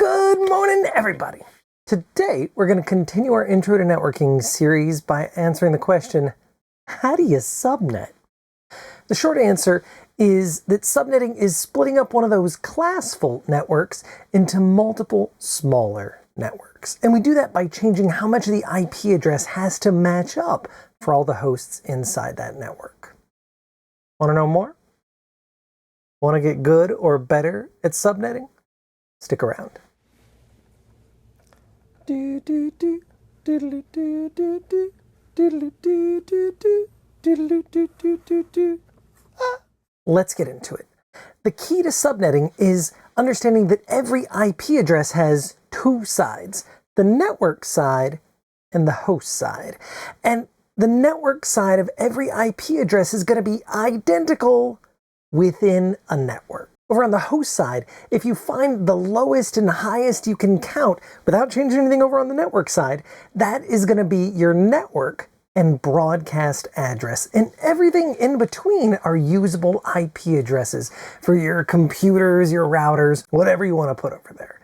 Good morning, everybody. Today, we're going to continue our Intro to Networking series by answering the question, how do you subnet? The short answer is that subnetting is splitting up one of those classful networks into multiple smaller networks. And we do that by changing how much of the IP address has to match up for all the hosts inside that network. Want to know more? Want to get good or better at subnetting? Stick around. Let's get into it. The key to subnetting is understanding that every IP address has two sides, the network side and the host side. And the network side of every IP address is going to be identical within a network. Over on the host side, if you find the lowest and highest you can count without changing anything over on the network side, that is going to be your network and broadcast address. And everything in between are usable IP addresses for your computers, your routers, whatever you want to put over there.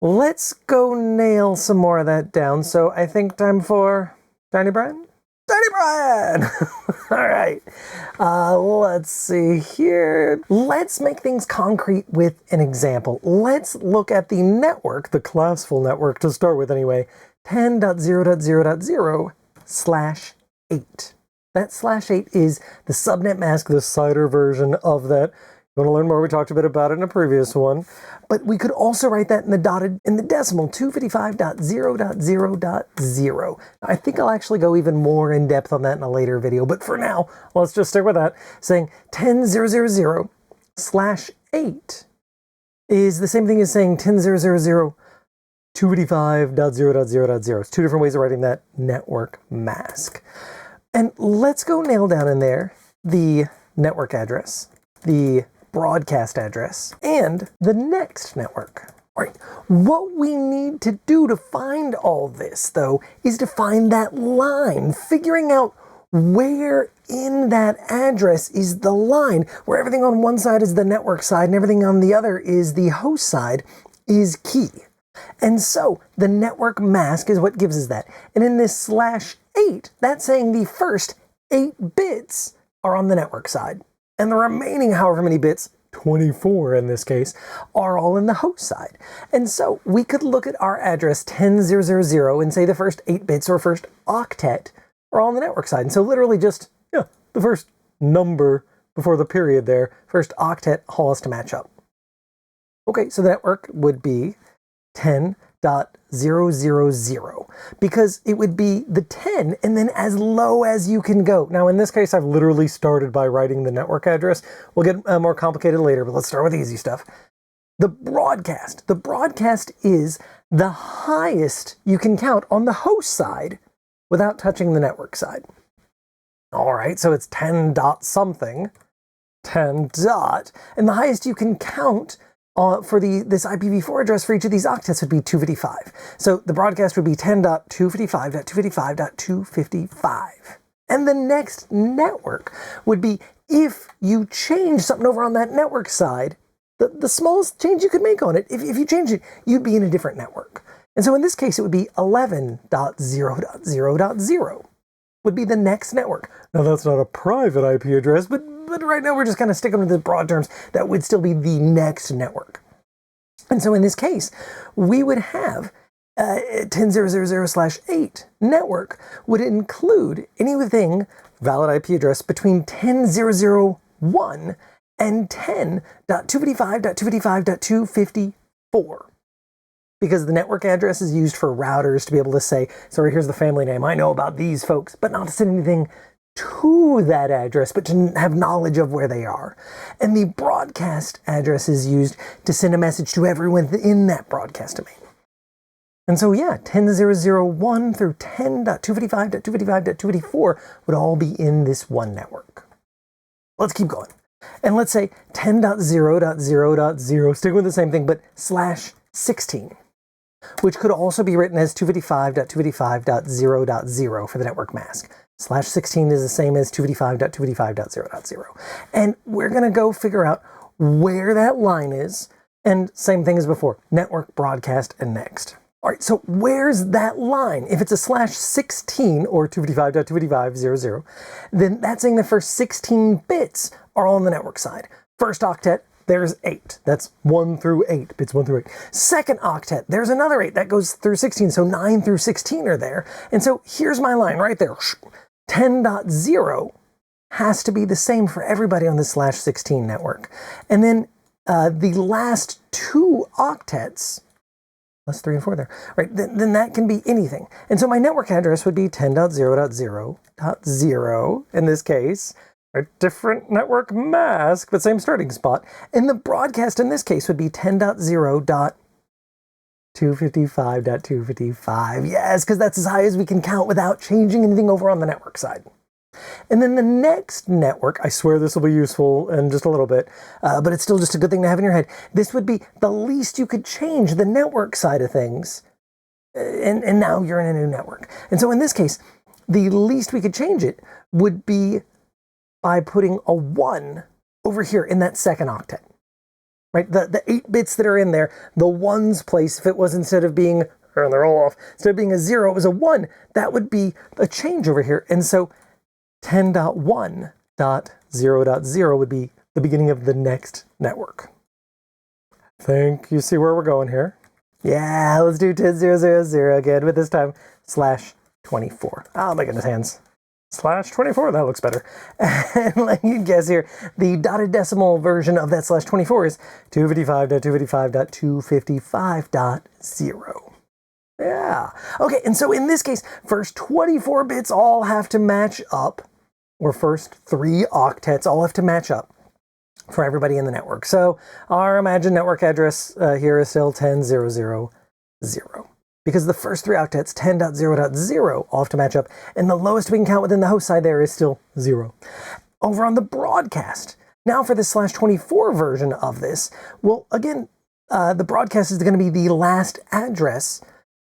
Let's go nail some more of that down. So I think time for Tiny Brian? Tiny Brian! All right, let's see here. Let's make things concrete with an example. Let's look at the network, the classful network to start with anyway, 10.0.0.0/8. That /8 is the subnet mask, the cider version of that. You want to learn more? We talked a bit about it in a previous one. But we could also write that in the decimal 255.0.0.0. I think I'll actually go even more in depth on that in a later video. But for now, let's just stick with that. Saying 10.0.0.0/8 is the same thing as saying 10.0.0.255.0.0.0. It's two different ways of writing that network mask. And let's go nail down in there the network address, the broadcast address, and the next network. All right, what we need to do to find all this, though, is to find that line, figuring out where in that address is the line, where everything on one side is the network side and everything on the other is the host side, is key. And so the network mask is what gives us that. And in this /8, that's saying the first 8 bits are on the network side. And the remaining however many bits, 24 in this case, are all in the host side. And so we could look at our address 10.0.0.0 and say the first 8 bits or first octet are all on the network side. And so literally just, the first number before the period there, first octet all has to match up. Okay, so the network would be 10.0.0.0 because it would be the 10 and then as low as you can go. Now in this case, I've literally started by writing the network address. We'll get more complicated later, but let's start with the easy stuff. The broadcast. The broadcast is the highest you can count on the host side without touching the network side. All right, so it's 10 dot something, 10 dot, and the highest you can count for this IPv4 address for each of these octets would be 255. So the broadcast would be 10.255.255.255. And the next network would be if you change something over on that network side, the smallest change you could make on it, if you change it, you'd be in a different network. And so in this case, it would be 11.0.0.0 would be the next network. Now that's not a private IP address, but right now we're just kind of sticking with the broad terms. That would still be the next network. And so in this case, we would have 10.0.0.0/8 network would include anything valid IP address between 10.0.0.1 and 10.255.255.254. Because the network address is used for routers to be able to say, sorry, here's the family name. I know about these folks, but not to send anything to that address, but to have knowledge of where they are. And the broadcast address is used to send a message to everyone in that broadcast domain. And so 10.0.0.1 through 10.255.255.254 would all be in this one network. Let's keep going. And let's say 10.0.0.0, stick with the same thing, but /16. Which could also be written as 255.255.0.0 for the network mask. /16 is the same as 255.255.0.0. And we're going to go figure out where that line is And same thing as before, network, broadcast, and next. All right, so where's that line? If it's a /16 or 255.255.00, then that's saying the first 16 bits are all on the network side. First octet, there's 8. That's 1 through 8, bits 1 through 8. Second octet, there's another 8. That goes through 16, so 9 through 16 are there. And so here's my line right there. 10.0 has to be the same for everybody on this /16 network. And then the last 2 octets, that's 3 and 4 there, right? Then that can be anything. And so my network address would be 10.0.0.0 in this case, a different network mask, but same starting spot. And the broadcast in this case would be 10.0.255.255. Yes, because that's as high as we can count without changing anything over on the network side. And then the next network, I swear this will be useful in just a little bit, but it's still just a good thing to have in your head. This would be the least you could change the network side of things, and now you're in a new network. And so in this case, the least we could change it would be by putting a 1 over here in that second octet. Right? The 8 bits that are in there, the 1's place, if it was instead of being, and they're all off, instead of being a 0, it was a 1, that would be a change over here. And so 10.1.0.0 would be the beginning of the next network. Think you see where we're going here? Yeah, let's do 10.0.0.0 again, but this time /24. Oh my goodness, hands. /24, that looks better. And let you guess here, the dotted decimal version of that /24 is 255.255.255.0. Yeah. Okay, and so in this case, first 24 bits all have to match up, or first 3 octets all have to match up for everybody in the network. So our imagined network address here is still 10.0.0.0. Because the first 3 octets, 10.0.0, all have to match up, and the lowest we can count within the host side there is still 0. Over on the broadcast, now for this /24 version of this, well, again, the broadcast is going to be the last address,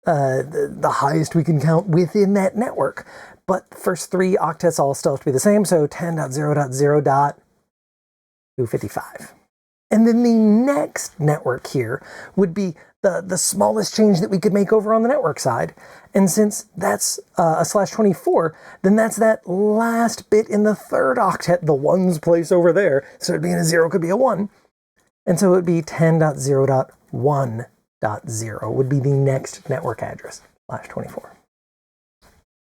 the highest we can count within that network. But first 3 octets all still have to be the same, so 10.0.0.255. And then the next network here would be the smallest change that we could make over on the network side. And since that's a /24, then that's that last bit in the third octet, the 1's place over there. So it'd be in a 0, could be a 1. And so it would be 10.0.1.0 would be the next network address, /24.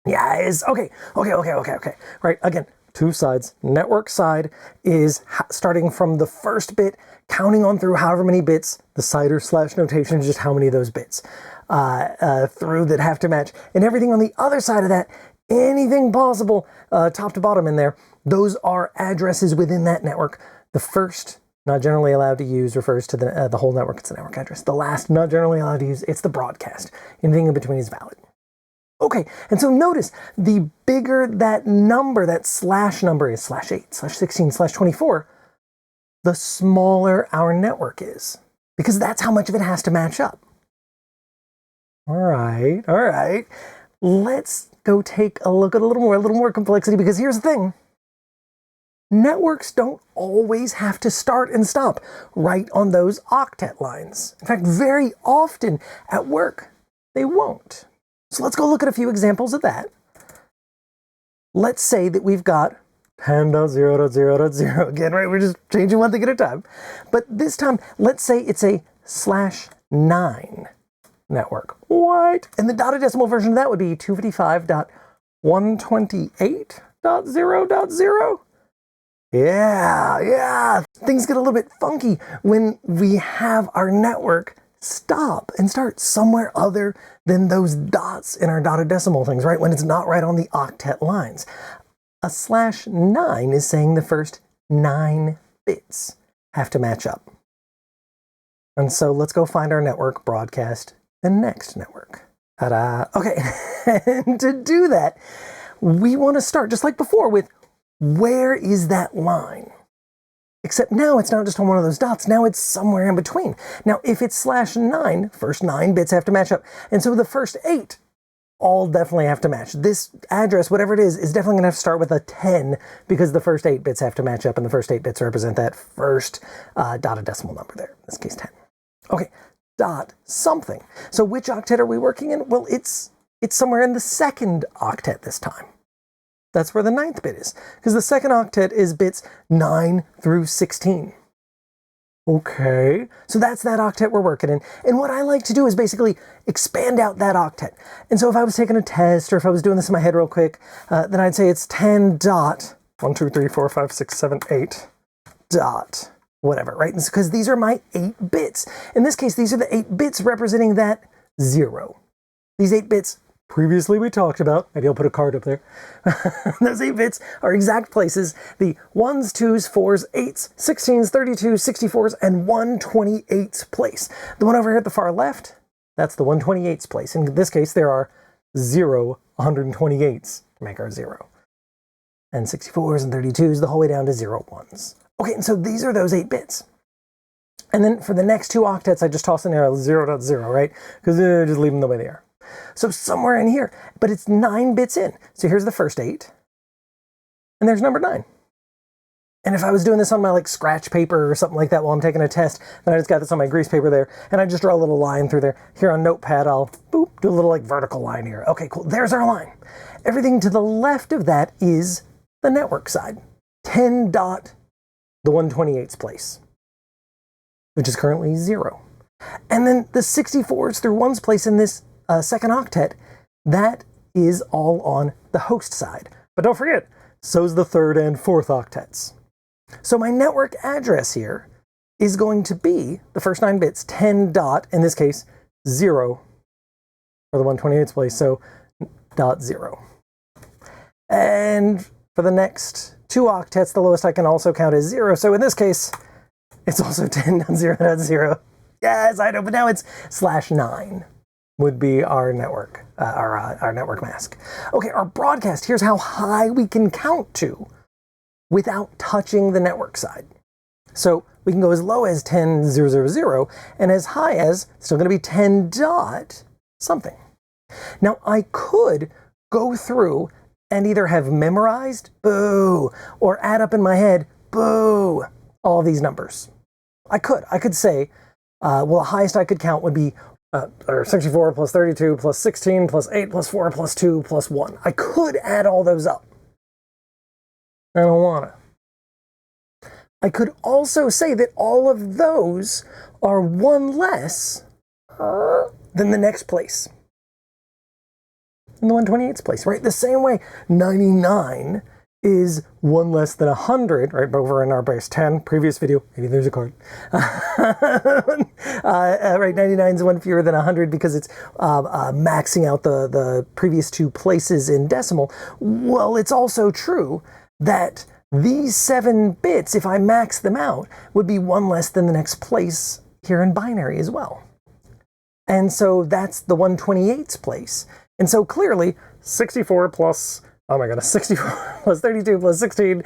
Yes, okay. Right, again, 2 sides. Network side is starting from the first bit, counting on through however many bits, the cider / notation is just how many of those bits through that have to match. And everything on the other side of that, anything possible, top to bottom in there, those are addresses within that network. The first, not generally allowed to use, refers to the whole network, it's the network address. The last, not generally allowed to use, it's the broadcast. Anything in between is valid. Okay, and so notice, the bigger that number, that slash number is, /8, /16, /24, the smaller our network is, because that's how much of it has to match up. All right. Let's go take a look at a little more complexity, because here's the thing. Networks don't always have to start and stop right on those octet lines. In fact, very often at work, they won't. So let's go look at a few examples of that. Let's say that we've got 10.0.0.0 again, right? We're just changing one thing at a time. But this time, let's say it's a /9 network. What? And the dotted decimal version of that would be 255.128.0.0. Yeah. Things get a little bit funky when we have our network stop and start somewhere other than those dots in our dotted decimal things, right? When it's not right on the octet lines. A /9 is saying the first 9 bits have to match up. And so let's go find our network, broadcast, and next network. Ta-da! Okay, and to do that, we want to start, just like before, with where is that line? Except now it's not just on one of those dots, now it's somewhere in between. Now if it's /9, first 9 bits have to match up. And so the first 8 all definitely have to match. This address, whatever it is definitely gonna have to start with a 10 because the first 8 bits have to match up and the first 8 bits represent that first dotted decimal number there, in this case 10. Okay, dot something. So which octet are we working in? Well, it's somewhere in the second octet this time. That's where the 9th bit is, because the second octet is bits 9 through 16. Okay, so that's that octet we're working in. And what I like to do is basically expand out that octet. And so if I was taking a test, or if I was doing this in my head real quick, then I'd say it's 10 dot 1, 2, 3, 4, 5, 6, 7, 8 dot whatever, right? Because these are my 8 bits. In this case, these are the 8 bits representing that 0. These 8 bits previously we talked about, maybe I'll put a card up there. Those 8 bits are exact places, the 1s, 2s, 4s, 8s, 16s, 32s, 64s, and 128th place. The one over here at the far left, that's the 128th place. In this case, there are 0 128ths to make our 0. And 64s and 32s, the whole way down to 0 1s. Okay, and so these are those 8 bits. And then for the next 2 octets, I just toss in there a 0.0, right? Because just leave them the way they are. So somewhere in here, but it's 9 bits in. So here's the first 8, and there's number 9. And if I was doing this on my like scratch paper or something like that while I'm taking a test, then I just got this on my grease paper there, and I just draw a little line through there. Here on Notepad, I'll boop, do a little like vertical line here. Okay, cool, there's our line. Everything to the left of that is the network side. 10 dot the 128th place, which is currently 0. And then the 64s through 1's place in this second octet, that is all on the host side. But don't forget, so's the 3rd and 4th octets. So my network address here is going to be the first 9 bits, 10 dot, in this case, 0 for the 128th place, so dot 0. And for the next 2 octets, the lowest I can also count is 0. So in this case, it's also 10.0.0. Yes, I know, but now it's /9 would be our network, our network mask. Okay, our broadcast, here's how high we can count to without touching the network side. So we can go as low as 10.0.0.0 and as high as, still gonna be 10 dot something. Now I could go through and either have memorized, boo, or add up in my head, boo, all these numbers. I could say, well, the highest I could count would be 64 plus 32 plus 16 plus 8 plus 4 plus 2 plus 1. I could add all those up. I don't want to. I could also say that all of those are 1 less than the next place. In the 128th place, right? The same way 99 is 1 less than 100, right? Over in our base 10, previous video, maybe there's a card. Right, 99 is 1 fewer than 100 because it's maxing out the previous 2 places in decimal. Well, it's also true that these 7 bits, if I max them out, would be 1 less than the next place here in binary as well. And so that's the 128th place. And so clearly 64 plus, oh my goodness, 64 plus 32 plus 16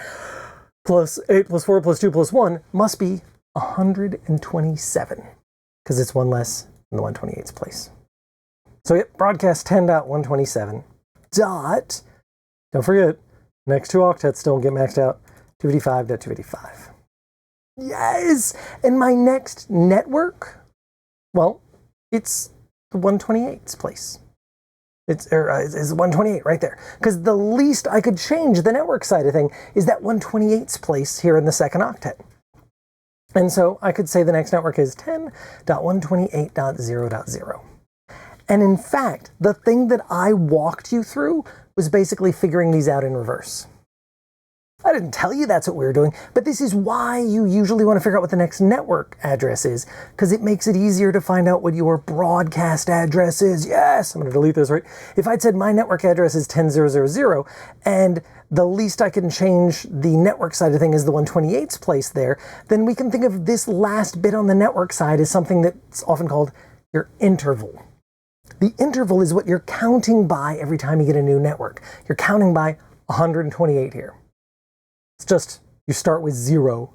plus 8 plus 4 plus 2 plus 1 must be 127 because it's 1 less than the 128th place. So yep, broadcast 10.127 dot, don't forget, next 2 octets don't get maxed out, 255.255. Yes! And my next network, well, it's the 128th place. It's 128 right there. Because the least I could change the network side of thing is that 128th place here in the second octet. And so I could say the next network is 10.128.0.0. And in fact, the thing that I walked you through was basically figuring these out in reverse. I didn't tell you that's what we were doing, but this is why you usually want to figure out what the next network address is, because it makes it easier to find out what your broadcast address is. Yes, I'm going to delete this, right? If I'd said my network address is 10.0.0.0, and the least I can change the network side of thing is the 128th place there, then we can think of this last bit on the network side as something that's often called your interval. The interval is what you're counting by every time you get a new network. You're counting by 128 here. It's just, you start with 0,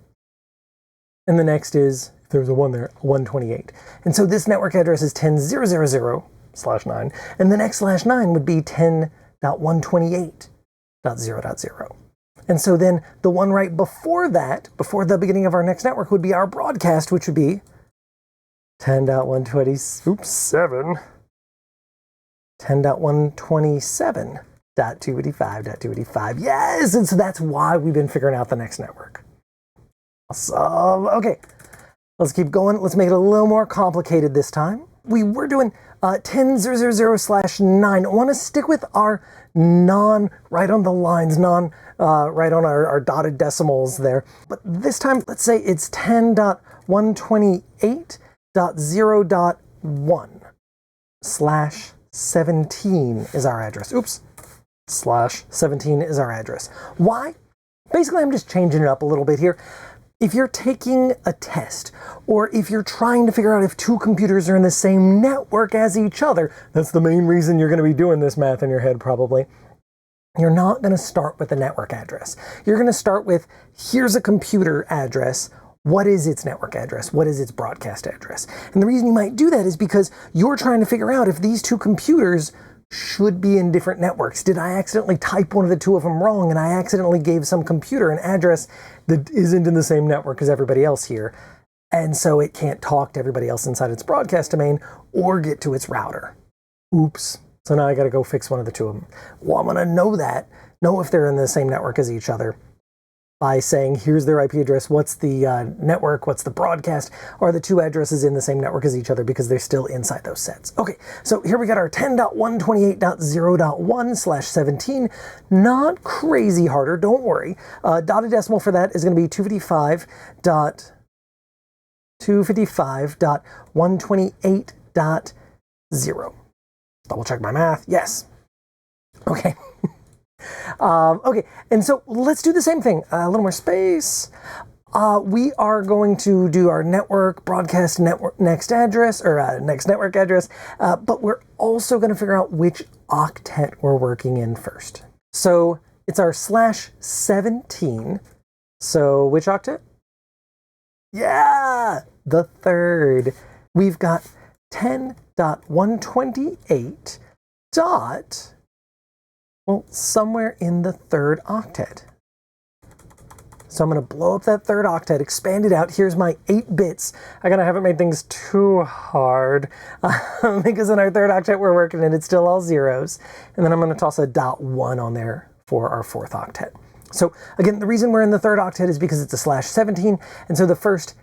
and the next is, if there's a 1 there, 128. And so this network address is 10.0.0.0/9, and the next /9 would be 10.128.0.0. And so then the one right before that, before the beginning of our next network, would be our broadcast, which would be 10.127.255.255. Yes, and so that's why we've been figuring out the next network. Awesome. Okay, let's keep going. Let's make it a little more complicated this time. We were doing 10.0.0/9. I want to stick with our right on the lines, right on our dotted decimals there. But this time, let's say it's 10.128.0.1/17 is our address. Oops. /17 is our address. Why? Basically, I'm just changing it up a little bit here. If you're taking a test, or if you're trying to figure out if two computers are in the same network as each other, that's the main reason you're going to be doing this math in your head probably. You're not going to start with the network address. You're going to start with, here's a computer address. What is its network address? What is its broadcast address? And the reason you might do that is because you're trying to figure out if these two computers should be in different networks. Did I accidentally type one of the two of them wrong and I accidentally gave some computer an address that isn't in the same network as everybody else here, and so it can't talk to everybody else inside its broadcast domain or get to its router? Oops. So now I got to go fix one of the two of them. Well, I'm going to know if they're in the same network as each other by saying, here's their IP address, what's the network, what's the broadcast, are the two addresses in the same network as each other because they're still inside those sets. Okay, so here we got our 10.128.0.1/17. Not crazy harder, don't worry. Dotted decimal for that is going to be 255.128.0. Double check my math. Yes. Okay. Okay, and so let's do the same thing. A little more space. We are going to do our network broadcast network next address, or next network address, but we're also going to figure out which octet we're working in first. So it's our /17. So which octet? Yeah, the third. We've got 10.128. Well, somewhere in the third octet. So I'm going to blow up that third octet, expand it out. Here's my 8 bits. I gotta haven't made things too hard because in our third octet we're working and it's still all zeros. And then I'm going to toss a .1 on there for our fourth octet. So again, the reason we're in the third octet is because it's a /17. And so the first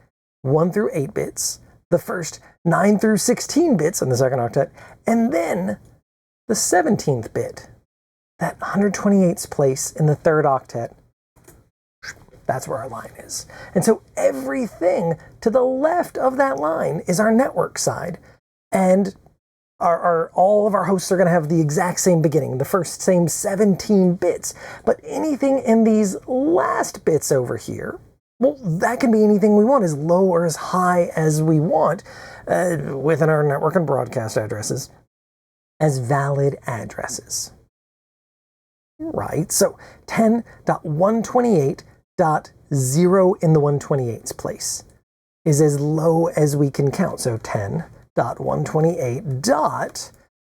1 through 8 bits, the first 9 through 16 bits in the second octet, and then the 17th bit. That 128th place in the third octet, that's where our line is. And so everything to the left of that line is our network side. And all of our hosts are going to have the exact same beginning, the first same 17 bits. But anything in these last bits over here, well, that can be anything we want, as low or as high as we want within our network and broadcast addresses as valid addresses. Right, so 10.128.0 in the 128th place is as low as we can count. So 10.128.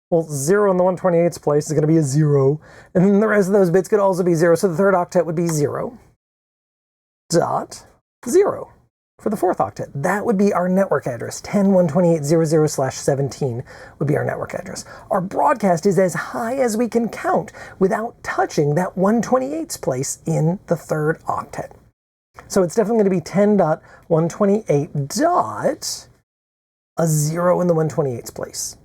Well, 0 in the 128th place is going to be a 0. And then the rest of those bits could also be 0. So the third octet would be 0.0 for the fourth octet. That would be our network address. 10.128.0/17 would be our network address. Our broadcast is as high as we can count without touching that 128th place in the third octet. So it's definitely going to be 10.128. A 0 in the 128th place.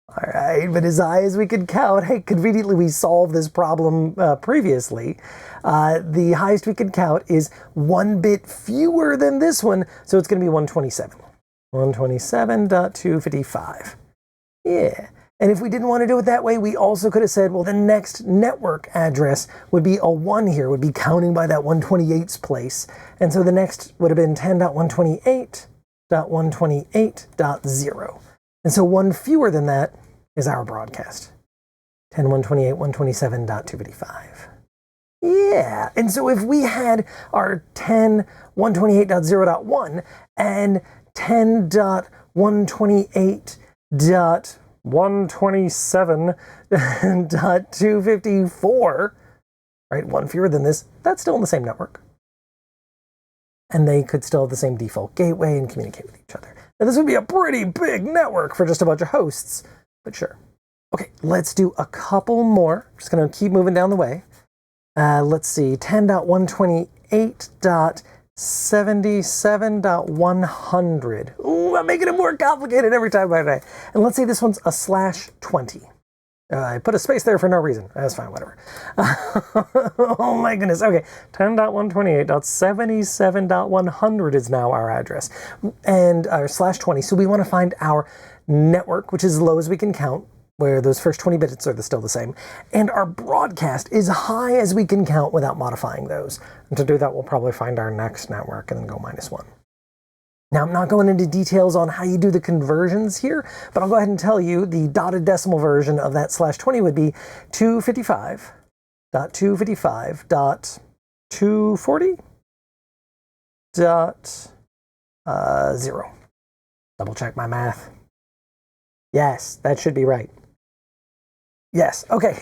All right, but as high as we could count, hey, conveniently we solved this problem previously. The highest we could count is 1 bit fewer than this one, so it's going to be 127. 127.255. Yeah, and if we didn't want to do it that way, we also could have said, well, the next network address would be a 1 here, would be counting by that 128th place. And so the next would have been 10.128.128.0. And so 1 fewer than that is our broadcast. 10.128.127.255. Yeah, and so if we had our 10.128.0.1 and 10.128.127.254, right, 1 fewer than this, that's still in the same network. and they could still have the same default gateway and communicate with each other. Now this would be a pretty big network for just a bunch of hosts, but sure. Okay, let's do a couple more. Just gonna keep moving down the way. Let's see, 10.128.77.100. Ooh, I'm making it more complicated every time by day. And let's say this one's a /20. I put a space there for no reason. That's fine, whatever. Oh my goodness. Okay, 10.128.77.100 is now our address. And our /20. So we want to find our network, which is as low as we can count, where those first 20 bits are still the same. And our broadcast is high as we can count without modifying those. And to do that, we'll probably find our next network and then go -1. Now, I'm not going into details on how you do the conversions here, but I'll go ahead and tell you the dotted decimal version of that /20 would be 255.255.240.0. Double check my math. Yes, that should be right. Yes, okay.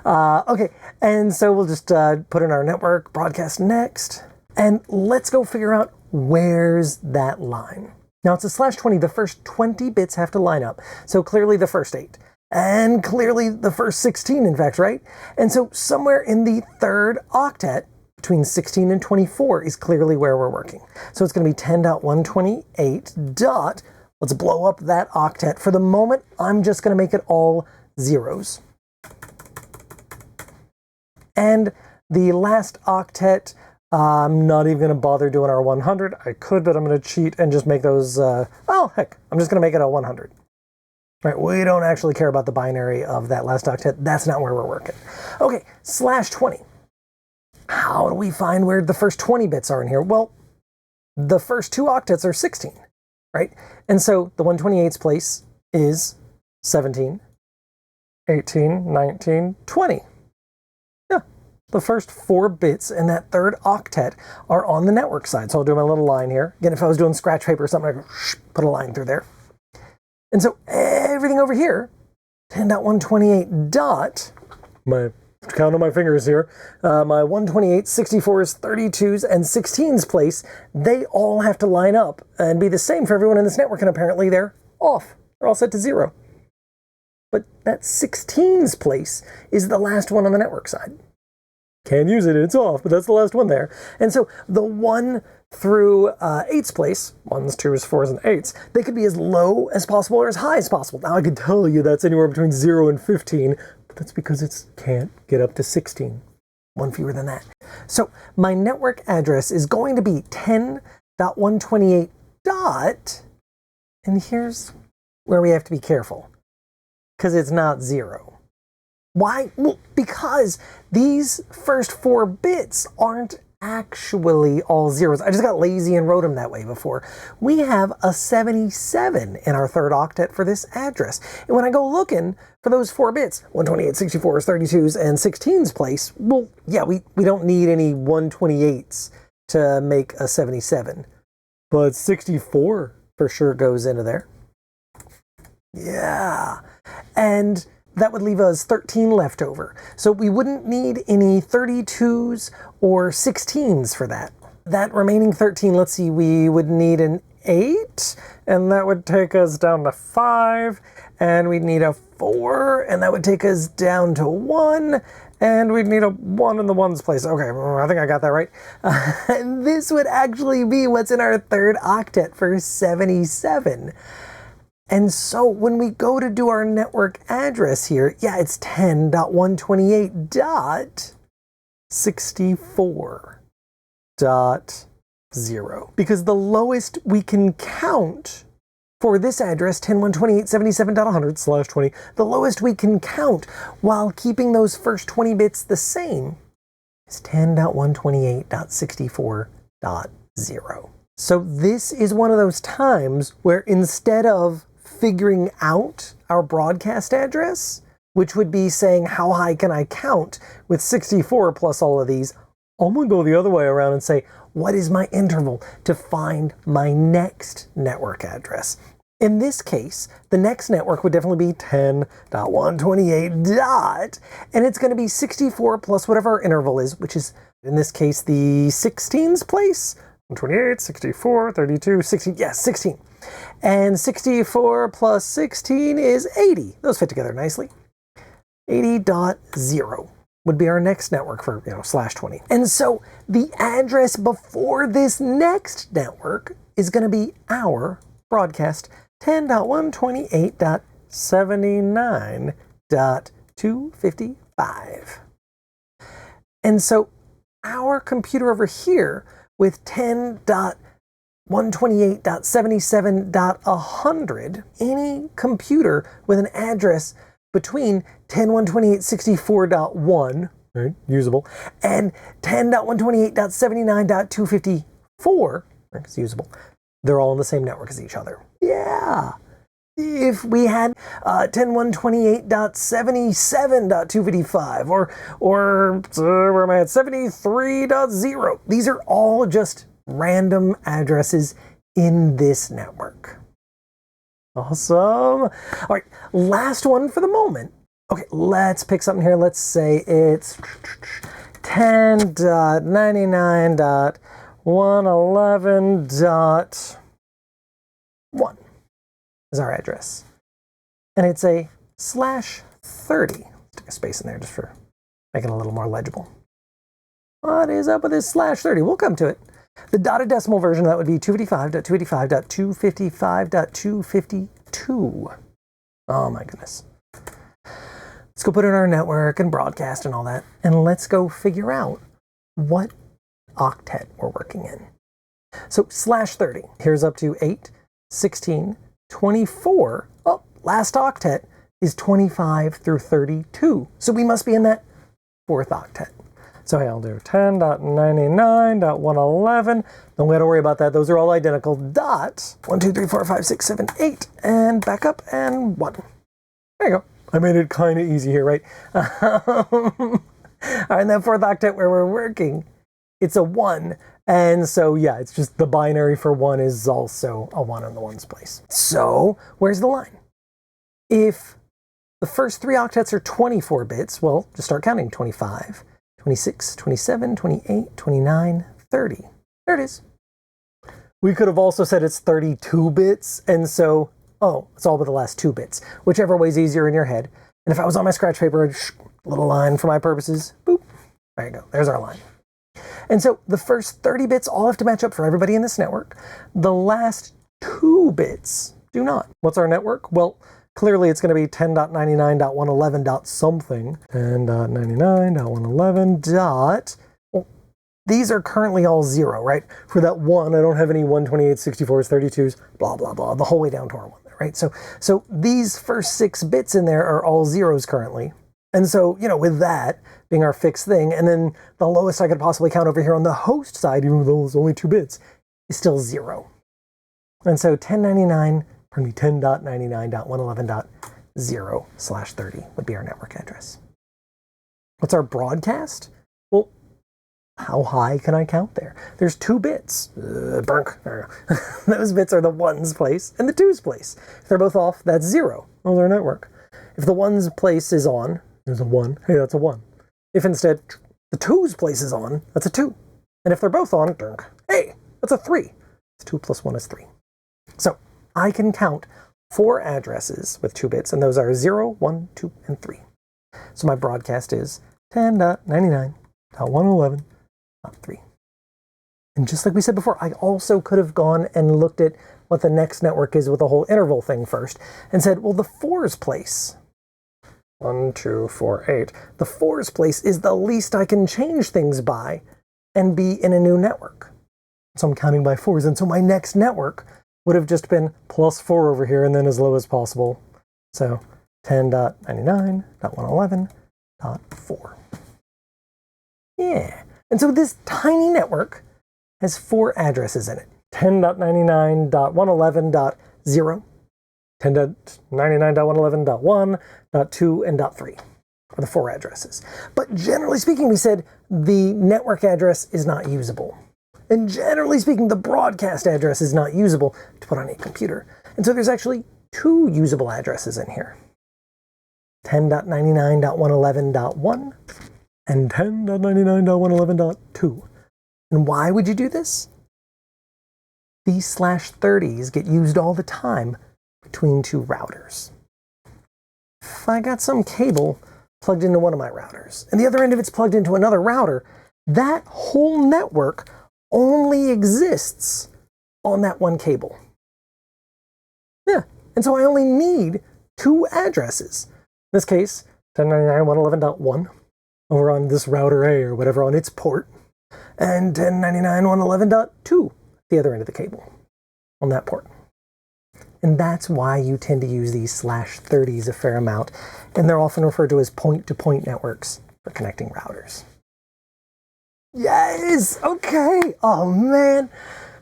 Okay, and so we'll just put in our network broadcast next. And let's go figure out where's that line. Now it's a /20, the first 20 bits have to line up. So clearly the first 8, and clearly the first 16, in fact, right? And so somewhere in the third octet, between 16 and 24 is clearly where we're working. So it's gonna be 10.128. Let's blow up that octet. For the moment, I'm just gonna make it all zeros. And the last octet, I'm not even going to bother doing our 100. I could, but I'm going to cheat and just make those, oh, heck, I'm just going to make it a 100. Right, we don't actually care about the binary of that last octet. That's not where we're working. Okay, /20. How do we find where the first 20 bits are in here? Well, the first 2 octets are 16, right? And so the 128's place is 17, 18, 19, 20. The first 4 bits in that third octet are on the network side. So I'll do my little line here. Again, if I was doing scratch paper or something, I'd put a line through there. And so everything over here, 10.128. My count on my fingers here. My 128, 64s, 32s, and 16s place, they all have to line up and be the same for everyone in this network. And apparently they're off. They're all set to 0. But that 16s place is the last one on the network side. Can't use it, it's off, but that's the last one there. And so the 1 through 8's place, 1s, 2s, 4s, and 8s, they could be as low as possible or as high as possible. Now I could tell you that's anywhere between 0 and 15, but that's because it can't get up to 16. One fewer than that. So my network address is going to be 10.128. And here's where we have to be careful, because it's not 0. Why? Well, because these first 4 bits aren't actually all zeros. I just got lazy and wrote them that way before. We have a 77 in our third octet for this address. And when I go looking for those 4 bits, 128, 64s, 32s, and 16s place, well, yeah, we don't need any 128s to make a 77. But 64 for sure goes into there. Yeah. And that would leave us 13 left over. So we wouldn't need any 32s or 16s for that. That remaining 13, let's see, we would need an 8, and that would take us down to 5, and we'd need a 4, and that would take us down to 1, and we'd need a 1 in the 1's place. Okay, I think I got that right. And this would actually be what's in our third octet for 77. And so when we go to do our network address here, yeah, it's 10.128.64.0. Because the lowest we can count for this address, 10.128.77.100 /20, the lowest we can count while keeping those first 20 bits the same is 10.128.64.0. So this is one of those times where instead of figuring out our broadcast address, which would be saying how high can I count with 64 plus all of these, I'm going to go the other way around and say, what is my interval to find my next network address? In this case, the next network would definitely be 10.128. And it's going to be 64 plus whatever our interval is, which is In this case, the 16's place. 128, 64, 32, 16. Yes, 16. And 64 plus 16 is 80. Those fit together nicely. 80.0 would be our next network for, /20. And so the address before this next network is going to be our broadcast 10.128.79.255. And so our computer over here with 10.128.77.100, any computer with an address between 10.128.64.1, right, usable, and 10.128.79.254, it's usable, they're all in the same network as each other. Yeah. If we had 10.128.77.255 or where am I at, 73.0, these are all just random addresses in this network. Awesome. All right, last one for the moment. Okay, let's pick something here. Let's say it's 10.99.111.1 is our address. And it's a /30. Let's take a space in there just for making it a little more legible. What is up with this /30? We'll come to it. The dotted decimal version of that would be 255.255.255.252. Oh my goodness. Let's go put in our network and broadcast and all that. And let's go figure out what octet we're working in. So /30, here's up to 8, 16, 24. Oh, last octet is 25 through 32. So we must be in that fourth octet. So hey, I'll do 10.99.111. Don't have to worry about that. Those are all identical. Dot 1, 2, 3, 4, 5, 6, 7, 8, and back up and 1. There you go. I made it kind of easy here, right? All right, and that fourth octet where we're working, it's a 1. And so, yeah, it's just the binary for 1 is also a 1 in the ones place. So where's the line? If the first 3 octets are 24 bits, well, just start counting. 25, 26, 27, 28, 29, 30. There it is. We could have also said it's 32 bits, and so, oh, it's all but the last 2 bits, whichever way's easier in your head. And if I was on my scratch paper, little line for my purposes, boop, there you go, there's our line. And so the first 30 bits all have to match up for everybody in this network. The last 2 bits do not. What's our network? Well, clearly it's going to be 10.99.111.something. 10.99.111. Well, these are currently all 0, right? For that 1, I don't have any 128, 64s, 32s, blah, blah, blah, the whole way down to our 1 there, right? So these first 6 bits in there are all 0s currently. And so, with that being our fixed thing, and then the lowest I could possibly count over here on the host side, even though it's only 2 bits, is still 0. And so 10.99.111.0/30 would be our network address. What's our broadcast? Well, how high can I count there? There's 2 bits. Burk. Those bits are the 1's place and the 2's place. If they're both off, that's 0. Well, our network. If the 1's place is on, there's a 1. Hey, that's a 1. If instead the 2's place is on, that's a 2. And if they're both on, hey, that's a 3. It's 2 plus 1 is 3. So I can count 4 addresses with 2 bits, and those are 0, 1, 2, and 3. So my broadcast is 10.99.111.3. And just like we said before, I also could have gone and looked at what the next network is with the whole interval thing first and said, well, the 4's place, 1, 2, 4, 8. The 4's place is the least I can change things by and be in a new network. So I'm counting by 4's, and so my next network would have just been +4 over here and then as low as possible. So 10.99.111.4. Yeah. And so this tiny network has 4 addresses in it. 10.99.111.0, 10.99.111.1, .2, and .3 are the 4 addresses. But generally speaking, we said the network address is not usable. And generally speaking, the broadcast address is not usable to put on a computer. And so there's actually 2 usable addresses in here. 10.99.111.1 and 10.99.111.2. And why would you do this? These /30s get used all the time between two routers. If I got some cable plugged into one of my routers, and the other end of it's plugged into another router, that whole network only exists on that one cable. Yeah, and so I only need two addresses. In this case, 10.99.111.1 over on this router A or whatever on its port, and 10.99.111.2 the other end of the cable on that port. And that's why you tend to use these /30s a fair amount, and they're often referred to as point-to-point networks for connecting routers. Yes! Okay! Oh man!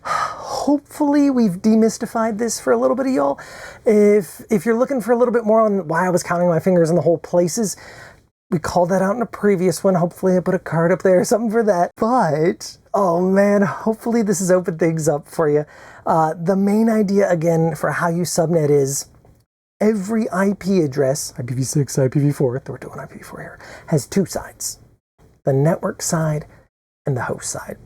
Hopefully we've demystified this for a little bit of y'all. If you're looking for a little bit more on why I was counting my fingers in the whole places, we called that out in a previous one. Hopefully I put a card up there or something for that. But, oh man, hopefully this has opened things up for you. The main idea, again, for how you subnet is every IP address, IPv6, IPv4, we're doing IPv4 here, has two sides. The network side and the host side.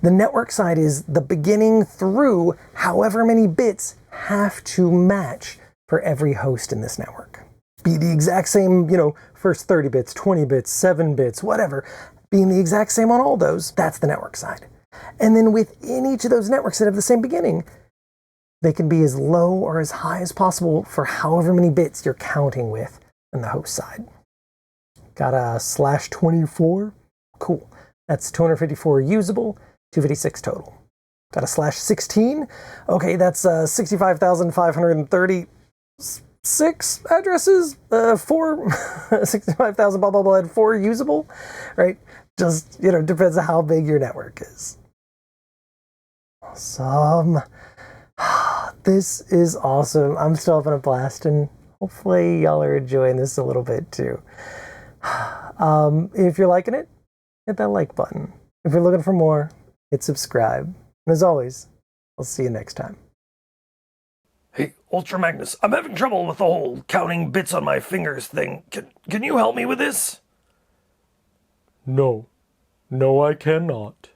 The network side is the beginning through however many bits have to match for every host in this network. Be the exact same, first 30 bits, 20 bits, 7 bits, whatever. Being the exact same on all those, that's the network side. And then within each of those networks that have the same beginning, they can be as low or as high as possible for however many bits you're counting with on the host side. Got a /24? Cool. That's 254 usable, 256 total. Got a /16? Okay, that's 65,536 addresses, 65,000 blah, blah, blah, and 4 usable, right? Just, depends on how big your network is. Awesome. This is awesome. I'm still having a blast, and hopefully y'all are enjoying this a little bit too. If you're liking it, hit that like button. If you're looking for more, hit subscribe. And as always, I'll see you next time. Hey, Ultra Magnus, I'm having trouble with the whole counting bits on my fingers thing. Can you help me with this? No, I cannot.